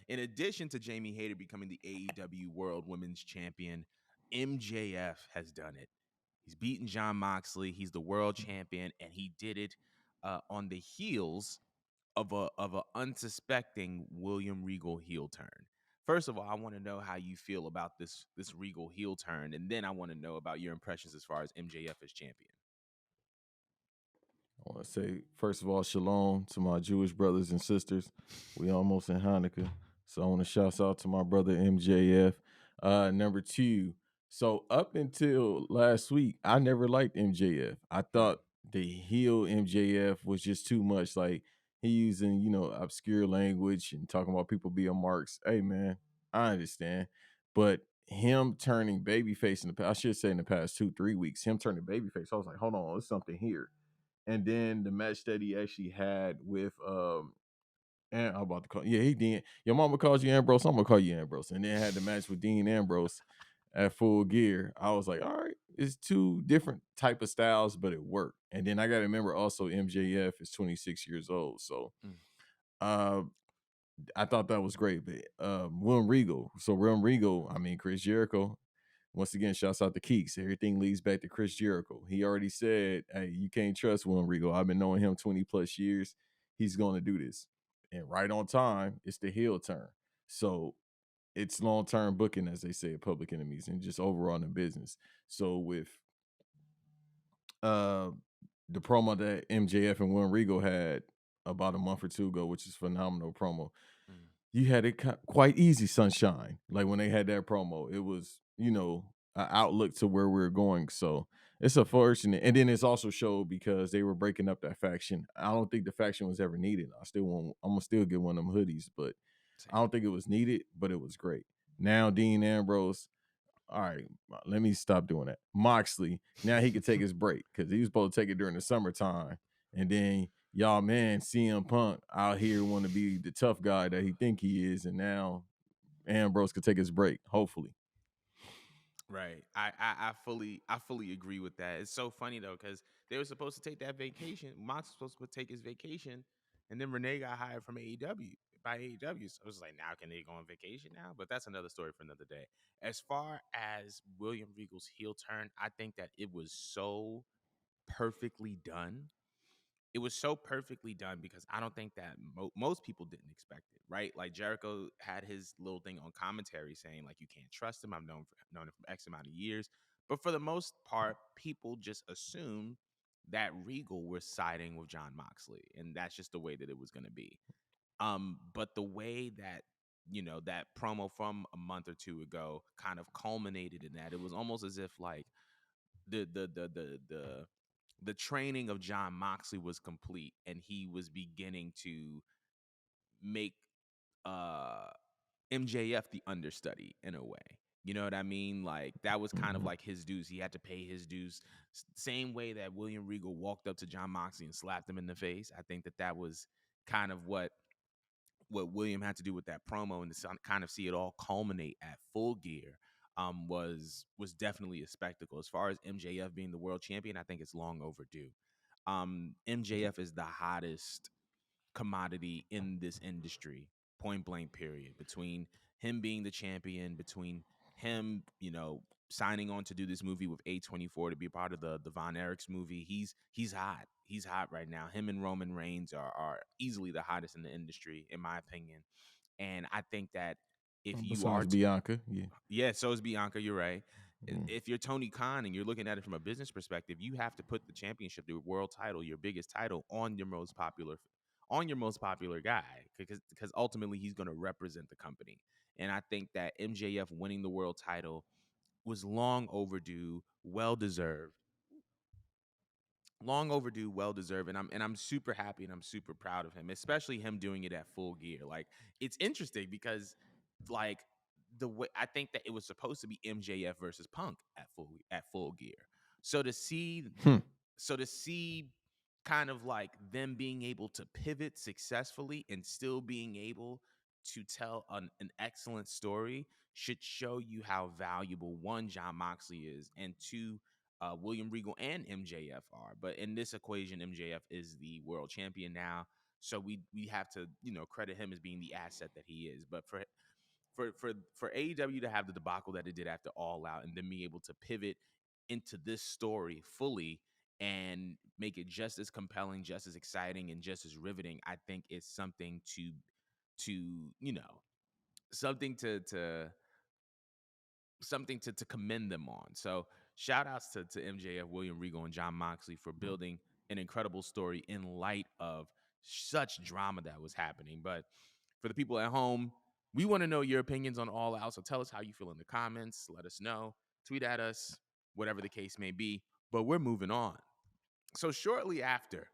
In addition to Jamie Hayter becoming the AEW World Women's Champion, MJF has done it. He's beaten Jon Moxley. He's the world champion, and he did it on the heels of a unsuspecting William Regal heel turn. First of all, I want to know how you feel about this Regal heel turn, and then I want to know about your impressions as far as MJF as champion. I want to say, first of all, shalom to my Jewish brothers and sisters. We almost in Hanukkah. So I want to shout out to my brother MJF. Number two, so up until last week, I never liked MJF. I thought the heel MJF was just too much. Like he using, obscure language and talking about people being marks. Hey man, I understand. But him turning babyface in the past, I should say in the past 2-3 weeks, him turning babyface, I was like, hold on, there's something here. And then the match that he actually had with and I'm about to call he Dean. Your mama calls you Ambrose, I'm gonna call you Ambrose. And then had the match with Dean Ambrose at Full Gear. I was like, all right, it's two different type of styles, but it worked. And then I gotta remember also MJF is 26 years old. So uh I thought that was great. But William Regal. So William Regal, I mean Chris Jericho. Once again, shouts out to Keeks. Everything leads back to Chris Jericho. He already said, hey, you can't trust William Regal. I've been knowing him 20 plus years. He's going to do this. And right on time, it's the heel turn. So it's long term booking, as they say at Public Enemies, and just overall in the business. So with uh the promo that MJF and William Regal had about a month or two ago, which is phenomenal promo, you had it quite easy, sunshine. Like when they had that promo, it was, an outlook to where we are going. So it's unfortunate. And then it's also showed because they were breaking up that faction. I don't think the faction was ever needed. I'm gonna still get one of them hoodies, but Same. I don't think it was needed, but it was great. Now Dean Ambrose, all right, let me stop doing that. Moxley, now he can take his break because he was supposed to take it during the summertime. And then y'all, man, CM Punk out here want to be the tough guy that he think he is. And now Ambrose could take his break, hopefully. Right. I fully agree with that. It's so funny though, because they were supposed to take that vacation. Mox was supposed to take his vacation, and then Renee got hired from AEW by AEW. So it was like, now can they go on vacation now? But that's another story for another day. As far as William Regal's heel turn, I think that it was so perfectly done. It was so perfectly done because I don't think that most people didn't expect it, right? Like Jericho had his little thing on commentary saying like you can't trust him. I've known him for X amount of years, but for the most part, people just assumed that Regal was siding with Jon Moxley, and that's just the way that it was going to be. But the way that that promo from a month or two ago kind of culminated in that, it was almost as if like the the the the the the training of Jon Moxley was complete and he was beginning to make uh MJF the understudy in a way. You know what I mean? Like that was kind of Mhm. like his dues. He had to pay his dues. Same way that William Regal walked up to Jon Moxley and slapped him in the face. I think that that was kind of what William had to do with that promo and to kind of see it all culminate at Full Gear was definitely a spectacle. As far as MJF being the world champion, I think it's long overdue. MJF is the hottest commodity in this industry, point blank period. Between him being the champion, between him, signing on to do this movie with A24 to be a part of the Von Erichs movie, he's hot. He's hot right now. Him and Roman Reigns are easily the hottest in the industry, in my opinion. And I think that if you are Besides Bianca, yeah. yeah, so is Bianca. You're right. Mm. If you're Tony Khan and you're looking at it from a business perspective, you have to put the championship, the world title, your biggest title, on your most popular guy, because ultimately he's going to represent the company. And I think that MJF winning the world title was long overdue, well deserved, and I'm super happy and I'm super proud of him, especially him doing it at Full Gear. Like it's interesting because like the way I think that it was supposed to be MJF versus Punk at Full Gear. So to see Hmm. so to see kind of like them being able to pivot successfully and still being able to tell an excellent story should show you how valuable one, Jon Moxley is, and two, William Regal and MJF are. But in this equation, MJF is the world champion now. So we have to, credit him as being the asset that he is. But for AEW to have the debacle that it did after All Out, and then be able to pivot into this story fully and make it just as compelling, just as exciting, and just as riveting, I think is something to something to commend them on. So shout outs to MJF, William Regal, and John Moxley for building an incredible story in light of such drama that was happening. But for the people at home, we want to know your opinions on All Out. So tell us how you feel in the comments. Let us know. Tweet at us, whatever the case may be. But we're moving on. So shortly after